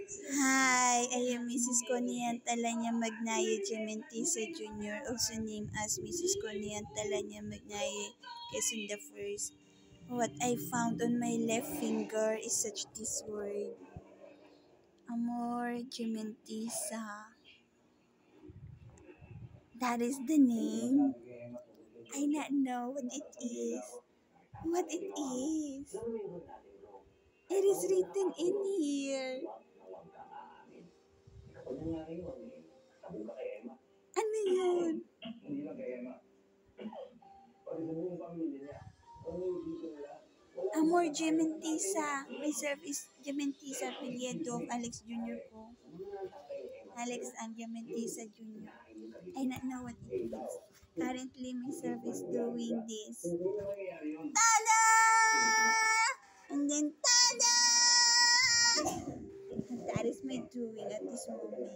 Hi, I am Mrs. Conian Talanya Magnaye Gementisa Jr., also named as Mrs. Conian Talanya Magnaye Quezon the First. What I found on my left finger is such this word. Amor Gementisa. That is the name. I not know what it is. What it is. It is written in here. Ano yun? Amor Gementisa. Myself is Gementisa Piliedo of Alex Jr. po. Alex and Gementisa Jr. I not know what it means. Currently, myself is doing this. Tada! And then, tada! That is my doing at this moment.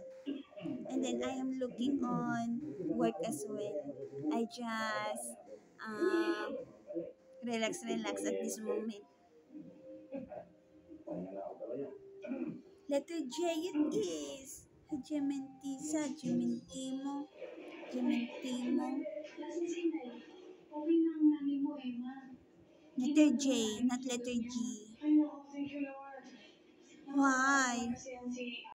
And then I am looking on work as well. I just relax at this moment. Letter J it is. Gementisa, Gementimo, Gementimo. Letter J, not letter G. Why?